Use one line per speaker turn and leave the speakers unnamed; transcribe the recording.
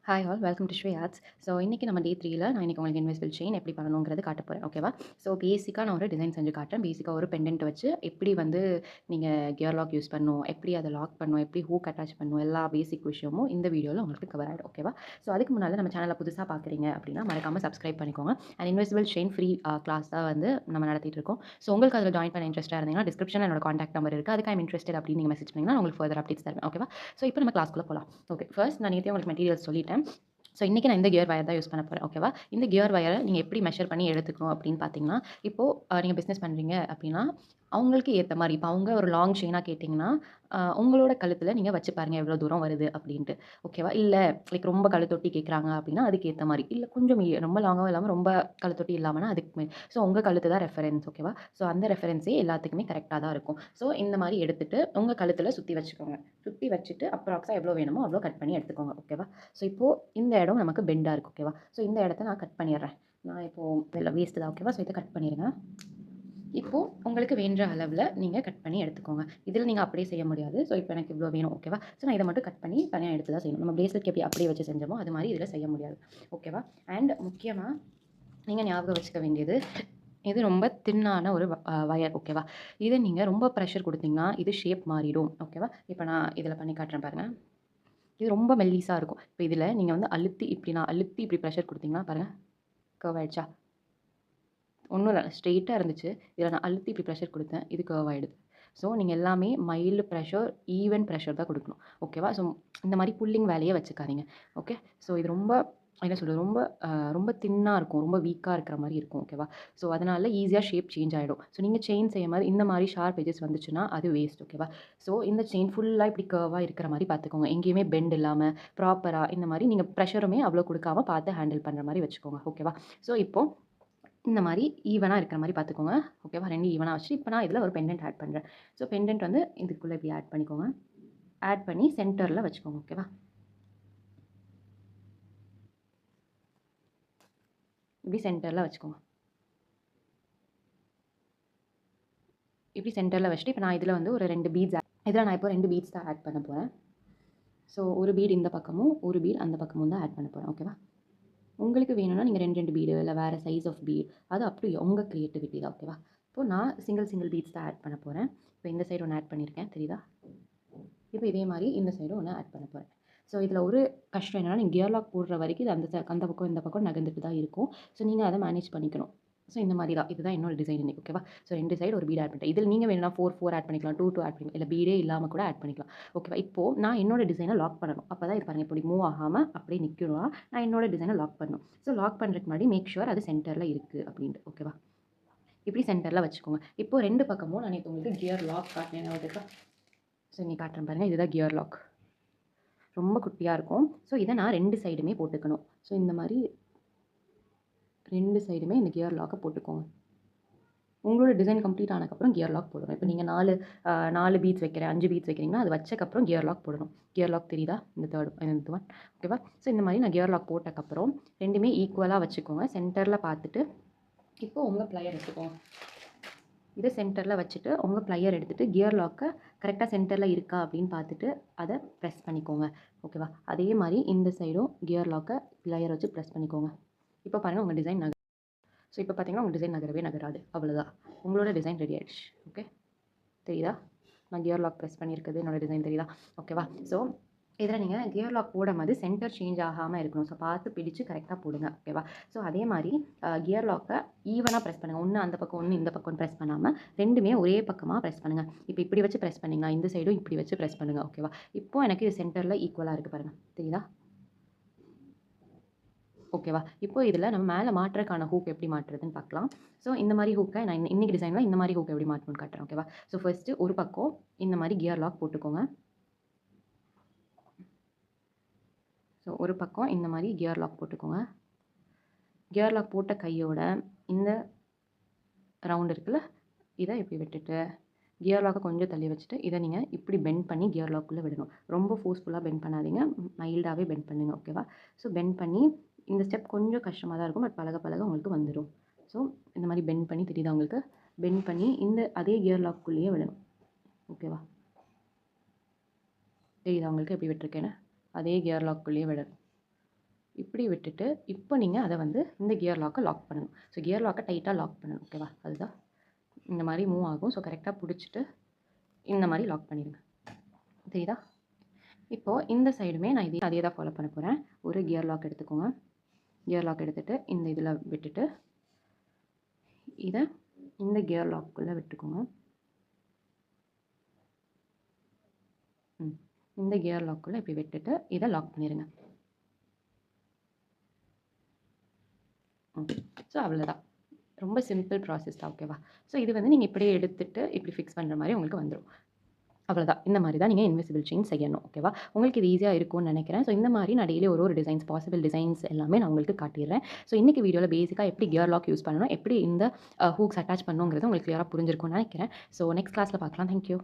Hi all welcome to Sri Arts. So இன்றைக்கி நம்ம டே 3ல நான் இன்றைக்கி உங்களுக்கு இன்வெஸ்ட்மெண்ட் செயின் எப்படி பண்ணணுங்கிறது காட்ட போகிறேன். ஓகேவா? ஸோ பேசிக்காக நான் ஒரு டிசைன் செஞ்சு காட்டுறேன். பேசிக்காக ஒரு பெண்டன்ட் வச்சு எப்படி வந்து நீங்கள் கியர் லாக் யூஸ் பண்ணணும், எப்படி அதை லாக் பண்ணணும், எப்படி ஹூக் அட்டாச் பண்ணணும், எல்லா பேசிக் விஷயமும் இந்த வீடியோவில் உங்களுக்கு கவர் ஆகிடும். ஓகேவா? ஸோ அதுக்கு முன்னால் நம்ம சேனலை புதுசாக பார்க்குறீங்க அப்படின்னா மறக்காமல் சப்ஸ்கிரைப் பண்ணிக்கோங்க. And investment chain free class தான் வந்து நம்ம நடத்திட்டு இருக்கோம். ஸோ உங்களுக்கு அதில் ஜாயின் பண்ண இன்ட்ரெஸ்ட்டாக இருந்தீங்கன்னா டிஸ்கிரிப்ஷனில் என்னோட காண்டாக்ட் நம்பர் இருக்குது. அதுக்கு ஐம் இன்ட்ரெஸ்டட் அப்படின்னு நீங்கள் மெசேஜ் பண்ணிங்கன்னா உங்களுக்கு ஃபர்தர் அப்டேட்ஸ் தருவேன். ஓகேவா? ஸோ இப்போ நம்ம கிளாஸ்க்குள்ளே போகலாம். ஓகே, ஃபர்ஸ்ட் நான் நேற்றே உங்களுக்கு மெட்டீரியல்ஸ் சொல்லிட்டேன். ஸோ இன்றைக்கி நான் இந்த கியர் வயர் தான் யூஸ் பண்ண போகிறேன். ஓகேவா? இந்த கியர் வயரை நீங்கள் எப்படி மெஷர் பண்ணி எடுத்துக்கணும் அப்படின்னு பார்த்தீங்கன்னா, இப்போது நீங்கள் பிஸ்னஸ் பண்ணுறீங்க அப்படின்னா, அவங்களுக்கு ஏற்ற மாதிரி இப்போ அவங்க ஒரு லாங் செயினாக கேட்டிங்கன்னா, உங்களோட கழுத்தில் நீங்கள் வச்சு பாருங்கள் எவ்வளோ தூரம் வருது அப்படின்ட்டு. ஓகேவா? இல்லை லைக் ரொம்ப கழுத்தொட்டி கேட்குறாங்க அப்படின்னா அதுக்கு ஏற்ற மாதிரி, இல்லை கொஞ்சம் ரொம்ப லாங்காகவும் இல்லாமல் ரொம்ப கழுத்தொட்டி இல்லாமல்னா அதுக்கு ஸோ உங்கள் கழுத்து தான் ரெஃபரன்ஸ். ஓகேவா? ஸோ அந்த ரெஃபரன்ஸே எல்லாத்துக்குமே கரெக்டாக தான் இருக்கும். ஸோ இந்த மாதிரி எடுத்துகிட்டு உங்கள் கழுத்தில் சுற்றி வச்சுக்கோங்க. சுற்றி வச்சுட்டு அப்ராக்ஸாக எவ்வளோ வேணுமோ அவ்வளோ கட் பண்ணி எடுத்துக்கோங்க. ஓகேவா? ஸோ இப்போது இந்த இடம் நமக்கு பெண்டாக இருக்குது. ஓகேவா? ஸோ இந்த இடத்த நான் கட் பண்ணிடுறேன். நான் இப்போது இதில் வேஸ்ட்டு தான். ஓகேவா? ஸோ இதை கட் பண்ணிடுங்க. இப்போது உங்களுக்கு வேண்ட அளவில் நீங்கள் கட் பண்ணி எடுத்துக்கோங்க. இதில் நீங்கள் அப்படியே செய்ய முடியாது. ஸோ இப்போ எனக்கு இவ்வளோ வேணும். ஓகேவா? ஸோ நான் இதை மட்டும் கட் பண்ணி தனியாக எடுத்து தான் செய்யணும். நம்ம பிரேஸ்லெட்க்கு எப்படி அப்படியே வச்சு செஞ்சோமோ அது மாதிரி இதில் செய்ய முடியாது. ஓகேவா? அண்ட் முக்கியமாக நீங்கள் ஞாபகம் வச்சுக்க வேண்டியது, இது ரொம்ப தின்னான ஒரு வயர். ஓகேவா? இதை நீங்கள் ரொம்ப ப்ரெஷர் கொடுத்தீங்கன்னா இது ஷேப் மாறிடும். ஓகேவா? இப்போ நான் இதில் பண்ணி காட்டுறேன் பாருங்கள். இது ரொம்ப மெல்லிஸாக இருக்கும். இப்போ இதில் நீங்கள் வந்து நான் அழுத்தி இப்படி ப்ரெஷர் கொடுத்தீங்கன்னா பாருங்கள், கர்வ் ஆயிடுச்சா? ஒன்றும் இல்லை, ஸ்ட்ரெயிட்டாக இருந்துச்சு. இதில் நான் அழுத்தி இப்படி ப்ரெஷர் கொடுத்தேன், இது கர்வ் ஆகிடுது. ஸோ நீங்கள் எல்லாமே மைல்டு ப்ரெஷர், ஈவன் ப்ரெஷர் தான் கொடுக்கணும். ஓகேவா? ஸோ இந்த மாதிரி புல்லிங் வேலையை வச்சுக்காதீங்க. ஓகே? ஸோ இது ரொம்ப என்ன சொல்கிறது, ரொம்ப தின்னாக இருக்கும், ரொம்ப வீக்காக இருக்கிற மாதிரி இருக்கும். ஓகேவா? ஸோ அதனால் ஈஸியாக ஷேப் சேஞ்ச் ஆகிடும். ஸோ நீங்கள் செயின் செய்யும் போது இந்த மாதிரி ஷார்ப் எஜஸ் வந்துச்சுன்னா அது வேஸ்ட். ஓகேவா? ஸோ இந்த செயின் ஃபுல்லாக இப்படி கர்வாக இருக்கிற மாதிரி பார்த்துக்கோங்க. எங்கேயுமே பெண்ட் இல்லாமல் ப்ராப்பராக இந்த மாதிரி நீங்கள் ப்ரெஷருமே அவ்வளோ கொடுக்காம பார்த்து ஹேண்டில் பண்ணுற மாதிரி வச்சுக்கோங்க. ஓகேவா? ஸோ இப்போது இந்த மாதிரி ஈவனாக இருக்கிற மாதிரி பார்த்துக்கோங்க. ஓகேவா? 2 ஈவனாக வச்சு இப்போ நான் இதில் ஒரு பெண்டன்ட் ஆட் பண்ணுறேன். ஸோ பெண்டன்ட் வந்து இதுக்குள்ளே இப்படி ஆட் பண்ணிக்கோங்க. ஆட் பண்ணி சென்டரில் வச்சுக்கோங்க. ஓகேவா? இப்படி சென்டரில் வச்சுக்கோங்க. இப்படி சென்டரில் வச்சுட்டு இப்போ நான் இதில் வந்து ஒரு 2 பீட்ஸ் இதில் நான் இப்போ 2 பீட்ஸ் தான் ஆட் பண்ண போகிறேன். ஸோ ஒரு பீட் இந்த பக்கமும் ஒரு பீட் அந்த பக்கமும் தான் ஆட் பண்ண போகிறேன். ஓகேவா? உங்களுக்கு வேணும்னா நீங்கள் 2 பீடு இல்லை வேறு சைஸ் ஆஃப் பீட், அது அப்படி உங்கள் க்ரியேட்டிவிட்டி தான். ஓகேவா? இப்போது நான் சிங்கிள் பீட்ஸ் தான் ஆட் பண்ண போகிறேன். இப்போ இந்த சைடு ஒன்று ஆட் பண்ணியிருக்கேன், தெரியுதா? இப்போ இதே மாதிரி இந்த சைடும் ஒன்று ஆட் பண்ண போகிறேன். ஸோ இதில் ஒரு கஷ்டம் என்னென்னா, நீங்கள் கியர் லாக் போடுற வரைக்கும் இது அந்த பக்கம் இந்த பக்கம் நகர்ந்துட்டு தான் இருக்கும். ஸோ நீங்கள் அதை மேனேஜ் பண்ணிக்கணும். ஸோ இந்த மாதிரி தான், இதுதான் என்னோட டிசைன் இன்னைக்கு. ஓகேவா? ஸோ 2 சைடு ஒரு பீட் ஆட் பண்ணிட்டேன். இதில் நீங்கள் வேணும்னா 4 ஆட் பண்ணிக்கலாம், 2 ஆட் பண்ணிக்கலாம், இல்லை பீடே இல்லாமல் கூட ஆட் பண்ணிக்கலாம். ஓகேவா? இப்போது நான் என்னோட டிசைனை லாக் பண்ணணும். அப்போ தான் இது பாருங்கள், இப்படி மூவ் ஆகாமல் அப்படியே நிற்கணும். நான் என்னோட டிசைனை லாக் பண்ணணும். ஸோ லாக் பண்ணுறதுக்கு முன்னாடி மேக் ஷுர் அது சென்டரில் இருக்குது அப்படின்ட்டு. ஓகேவா? இப்படி சென்டரில் வச்சுக்கோங்க. இப்போது 2 பக்கமும் நான் இப்போ உங்களுக்கு கியர் லாக் காட்டினேன். ஓகேவா? ஸோ நீ காட்டுறேன் பாருங்கள், இதுதான் கியர் லாக். ரொம்ப குட்டியாக இருக்கும். ஸோ இதை நான் 2 சைடுமே போட்டுக்கணும். ஸோ இந்த மாதிரி 2 சைடுமே இந்த கியர் லாக்கை போட்டுக்கோங்க. உங்களோட டிசைன் கம்ப்ளீட் ஆனதுக்கப்புறம் கியர் லாக் போடணும். இப்போ நீங்கள் 4 பீட்ஸ் வைக்கிறேன், 5 பீட்ஸ் வைக்கிறீங்கன்னா அது வச்சக்கப்புறம் கியர் லாக் போடணும். கியர் லாக் தெரியுதா? இந்த ஒன். ஓகேவா? ஸோ இந்த மாதிரி நான் கியர் லாக் போட்டக்கப்புறம் 2மே ஈக்குவலாக வச்சுக்கோங்க. சென்டரில் பார்த்துட்டு இப்போ உங்கள் ப்ளையர் எடுத்துக்கோங்க. இதை சென்டரில் வச்சுட்டு உங்கள் ப்ளையர் எடுத்துகிட்டு கியர் லாக்கை கரெக்டாக சென்டரில் இருக்கா அப்படின்னு பார்த்துட்டு அதை ப்ரெஸ் பண்ணிக்கோங்க. ஓகேவா? அதே மாதிரி இந்த சைடும் கியர் லாக்கை ப்ளையர் வச்சு ப்ரெஸ் பண்ணிக்கோங்க. இப்போ பாருங்கள் உங்கள் டிசைன் ஸோ இப்போ பார்த்தீங்கன்னா உங்கள் டிசைன் நகரவே நகராது. அவ்வளோதான், உங்களோட டிசைன் ரெடி ஆகிடுச்சு. ஓகே, தெரியுதா? நான் கியர் லாக் ப்ரெஸ் பண்ணியிருக்கிறது என்னோட டிசைன் தெரியுதா? ஓகேவா? ஸோ இதில் நீங்கள் கியர் லாக் போடும்போது சென்டர் சேஞ்ச் ஆகாமல் இருக்கணும். ஸோ பார்த்து பிடிச்சு கரெக்டாக போடுங்க. ஓகேவா? ஸோ அதே மாதிரி கியர் லாக்கை ஈவனாக ப்ரெஸ் பண்ணுங்கள். ஒன்று அந்த பக்கம் ஒன்று இந்த பக்கம் ப்ரெஸ் பண்ணாமல் 2மே ஒரே பக்கமாக ப்ரெஸ் பண்ணுங்கள். இப்போ இப்படி வச்சு ப்ரெஸ் பண்ணிங்கன்னா இந்த சைடும் இப்படி வச்சு ப்ரெஸ் பண்ணுங்கள். ஓகேவா? இப்போ எனக்கு இது சென்டரில் ஈக்குவலாக இருக்குது பாருங்கள், தெரியுதா? ஓகேவா? இப்போ இதில் நம்ம மேலே மாட்டுறதுக்கான ஹூக் எப்படி மாட்டுறதுன்னு பார்க்கலாம். ஸோ இந்த மாதிரி ஹூக்கை நான் இன்னைக்கு டிசைனில் இந்த மாதிரி ஹூக் எப்படி மாட்டணும்னு காட்டுறேன். ஓகேவா? ஸோ ஃபர்ஸ்ட்டு ஒரு பக்கம் இந்த மாதிரி கியர் லாக் போட்டுக்கோங்க. ஸோ ஒரு பக்கம் இந்த மாதிரி கியர் லாக் போட்டுக்கோங்க. கியர் லாக் போட்ட கையோட இந்த ரவுண்ட் இருக்குல்ல, இதை இப்படி விட்டுட்டு கியர் லாக்கை கொஞ்சம் தள்ளி வச்சுட்டு இதை நீங்கள் இப்படி பெண்ட் பண்ணி கியர் லாக்குள்ளே விடணும். ரொம்ப ஃபோர்ஸ்ஃபுல்லாக பெண்ட் பண்ணாதீங்க, மைல்டாகவே பெண்ட் பண்ணுங்க. ஓகேவா? ஸோ பெண்ட் பண்ணி இந்த ஸ்டெப் கொஞ்சம் கஷ்டமாக தான் இருக்கும், பட் பழக பழக உங்களுக்கு வந்துடும். ஸோ இந்த மாதிரி பெண்ட் பண்ணி, தெரியுதா உங்களுக்கு? பெண்ட் பண்ணி இந்த அதே கியர் லாக்குள்ளேயே விடணும். ஓகேவா? தெரியுதா உங்களுக்கு எப்படி விட்டுருக்கேன்னு? அதே கியர் லாக்குள்ளேயே விடணும். இப்படி விட்டுட்டு, இப்போ நீங்க அத வந்து இந்த கியர் லாக்க லாக் பண்ணணும். ஸோ கியர் லாக்க டைட்டா லாக் பண்ணணும். ஓகேவா? அதுதான் இந்த மாரி மூவ் ஆகும். ஸோ கரெக்ட்டா புடிச்சுட்டு, இந்த மாரி லாக் பண்ணிருங்க. தெரியுதா? இப்போ இந்த சைடுமே நான் அதே தான் ஃபாலோ பண்ண போறேன். ஒரு கியர் லாக் எடுத்துக்கோங்க. கியர் லாக் எடுத்துட்டு, இந்த இதில விட்டுட்டு, இத இந்த கியர் லாக்குள்ள விட்டுக்கோங்க. இந்த கியர் லாக்குள்ள இப்படி விட்டுட்டு, இத லாக் பண்ணிருங்க. ஸோ அவ்வளோதான். ரொம்ப சிம்பிள் ப்ராசஸ் தான். ஓகேவா? ஸோ இது வந்து நீங்க இப்படியே எடுத்துட்டு, இப்படி ஃபிக்ஸ் பண்ற மாரி உங்களுக்கு வந்துரும். அவ்வளோதான். இந்த மாரி தான் நீங்க இன்விசிபிள் செயின் செய்யணும். ஓகேவா? உங்களுக்கு இது ஈஸியா இருக்கும்னு நெனைக்கிறேன். ஸோ இந்த மாரி நான் டெய்லி ஒரு டிசைன்ஸ், பாசிபிள் டிசைன்ஸ் எல்லாமே நான் உங்களுக்கு காட்டிர்றேன். ஸோ இன்னைக்கு வீடியோல பேசிக்கா எப்படி கியர் லாக் யூஸ் பண்ணணும், எப்படி இந்த ஹூக்ஸ் அட்டாச் பண்ணணுங்கிறது உங்களுக்கு கிளியரா புரிஞ்சிருக்கும்னு நெனைக்கிறேன். ஸோ நெக்ஸ்ட் கிளாஸ்ல பார்க்கலாம். Thank you.